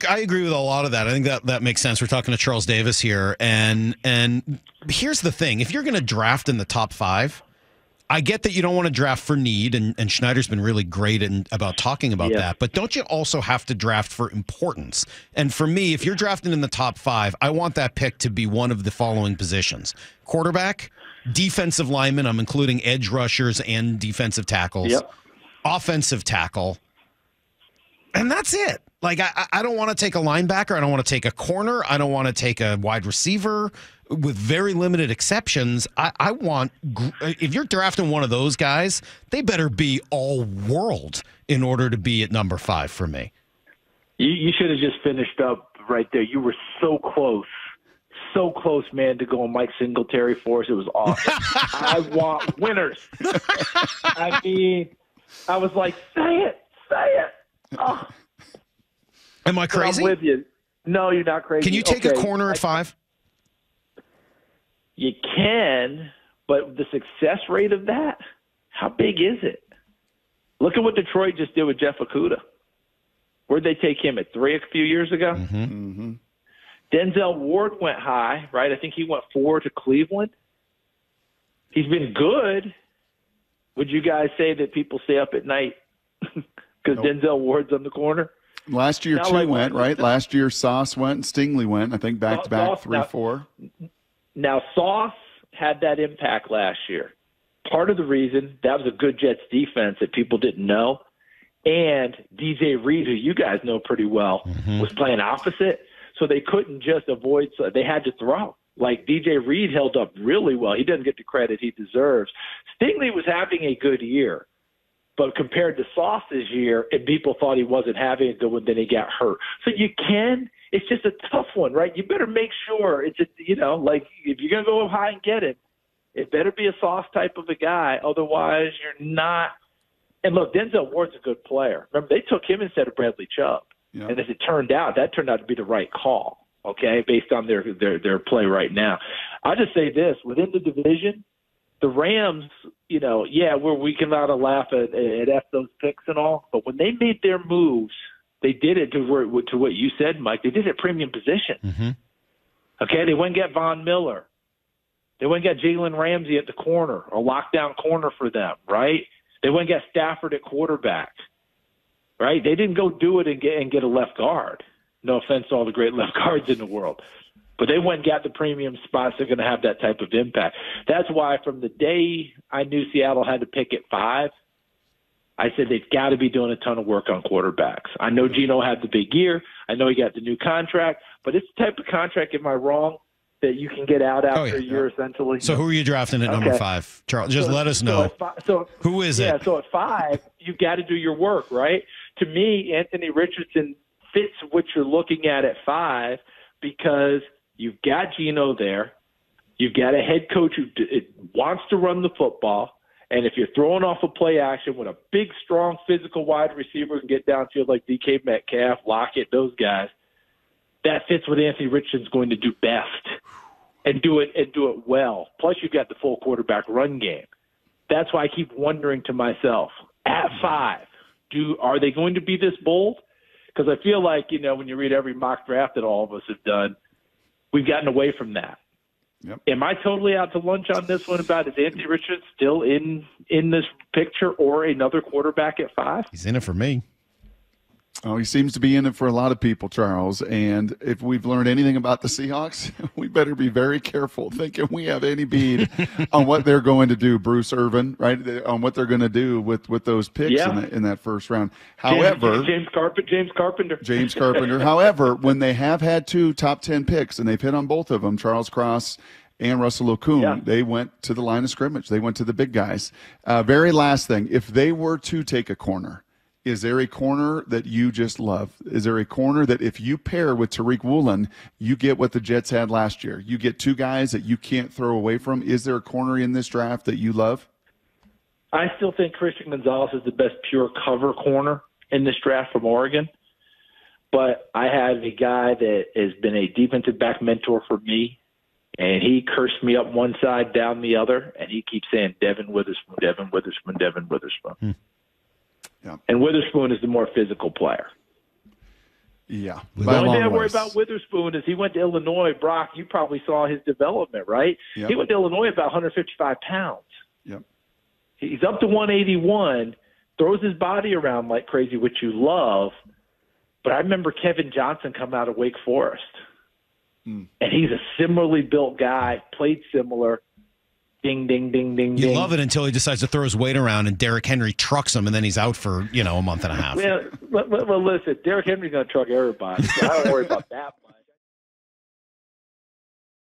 I agree with a lot of that. I think that makes sense. We're talking to Charles Davis here, and here's the thing: if you're going to draft in the top 5, I get that you don't want to draft for need, and Schneider's been really great about talking about that. But don't you also have to draft for importance? And for me, if you're drafting in the top 5, I want that pick to be one of the following positions: quarterback, defensive lineman. I'm including edge rushers and defensive tackles. Yep. Offensive tackle. And that's it. Like, I don't want to take a linebacker. I don't want to take a corner. I don't want to take a wide receiver, with very limited exceptions. I want, if you're drafting one of those guys, they better be all world in order to be at number 5 for me. You should have just finished up right there. You were so close. So close, man, to going Mike Singletary for us. It was awesome. I want winners. I mean, I was like, say it. Oh. Am I crazy? I'm with you. No, you're not crazy. Can you take a corner at 5? You can, but the success rate of that, how big is it? Look at what Detroit just did with Jeff Okudah. Where'd they take him at 3 a few years ago? Mm-hmm. Mm-hmm. Denzel Ward went high, right? I think he went 4 to Cleveland. He's been good. Would you guys say that people stay up at night because Denzel Ward's on the corner? Last year, went, right? Last year, Sauce went and Stingley went, I think, back-to-back, 3-4. Now, Sauce had that impact last year. Part of the reason, that was a good Jets defense that people didn't know. And DJ Reed, who you guys know pretty well, was playing opposite. So they couldn't just avoid – they had to throw. Like, DJ Reed held up really well. He doesn't get the credit he deserves. Stingley was having a good year. But compared to Sauce this year, and people thought he wasn't having a good one, then he got hurt. So you can – it's just a tough one, right? You better make sure it's just, like if you're going to go high and get it, it better be a Sauce type of a guy. Otherwise, you're not – and look, Denzel Ward's a good player. Remember, they took him instead of Bradley Chubb. Yeah. And as it turned out, that turned out to be the right call, okay, based on their play right now. I'll just say this. Within the division, the Rams, we can lot of laugh at F those picks and all, but when they made their moves, they did it to what you said, Mike. They did it at premium position. Mm-hmm. Okay, they went and got Von Miller. They went and got Jalen Ramsey at the corner, a lockdown corner for them, right? They went and got Stafford at quarterback, right? They didn't go do it and get a left guard. No offense to all the great left guards in the world. But they went and got the premium spots that are going to have that type of impact. That's why from the day I knew Seattle had to pick at 5, I said they've got to be doing a ton of work on quarterbacks. I know Geno had the big year. I know he got the new contract. But it's the type of contract, am I wrong, that you can get out after a year essentially? So who are you drafting at number 5? Charles, just let us know. Who is it? Yeah, so at 5, you've got to do your work, right? To me, Anthony Richardson fits what you're looking at 5 because you've got Geno there. You've got a head coach who wants to run the football. And if you're throwing off a play action with a big, strong, physical wide receiver who can get downfield like DK Metcalf, Lockett, those guys, that fits what Anthony Richardson's going to do best and do it well. Plus, you've got the full quarterback run game. That's why I keep wondering to myself, at 5, are they going to be this bold? Because I feel like, when you read every mock draft that all of us have done, we've gotten away from that. Yep. Am I totally out to lunch on this one about is Anthony Richardson still in this picture or another quarterback at 5? He's in it for me. Oh, he seems to be in it for a lot of people, Charles. And if we've learned anything about the Seahawks, we better be very careful thinking we have any bead on what they're going to do, Bruce Irvin, right, on what they're going to do with those picks in that first round. However, James Carpenter. However, when they have had 2 top 10 picks, and they've hit on both of them, Charles Cross and Russell Okung, they went to the line of scrimmage. They went to the big guys. Very last thing, if they were to take a corner, is there a corner that you just love? Is there a corner that if you pair with Tariq Woolen, you get what the Jets had last year? You get 2 guys that you can't throw away from. Is there a corner in this draft that you love? I still think Christian Gonzalez is the best pure cover corner in this draft from Oregon. But I have a guy that has been a defensive back mentor for me, and he cursed me up one side, down the other, and he keeps saying Devin Witherspoon, Devin Witherspoon, Devin Witherspoon. Yeah. And Witherspoon is the more physical player. Yeah. The only thing I worry about Witherspoon is he went to Illinois. Brock, you probably saw his development, right? Yep. He went to Illinois about 155 pounds. Yep. He's up to 181, throws his body around like crazy, which you love. But I remember Kevin Johnson come out of Wake Forest. And he's a similarly built guy, played similar. Ding, ding, ding, ding, You ding. love it until he decides to throw his weight around and Derrick Henry trucks him, and then he's out for, a month and a half. Well, listen, Derrick Henry's going to truck everybody. So I don't worry about that much.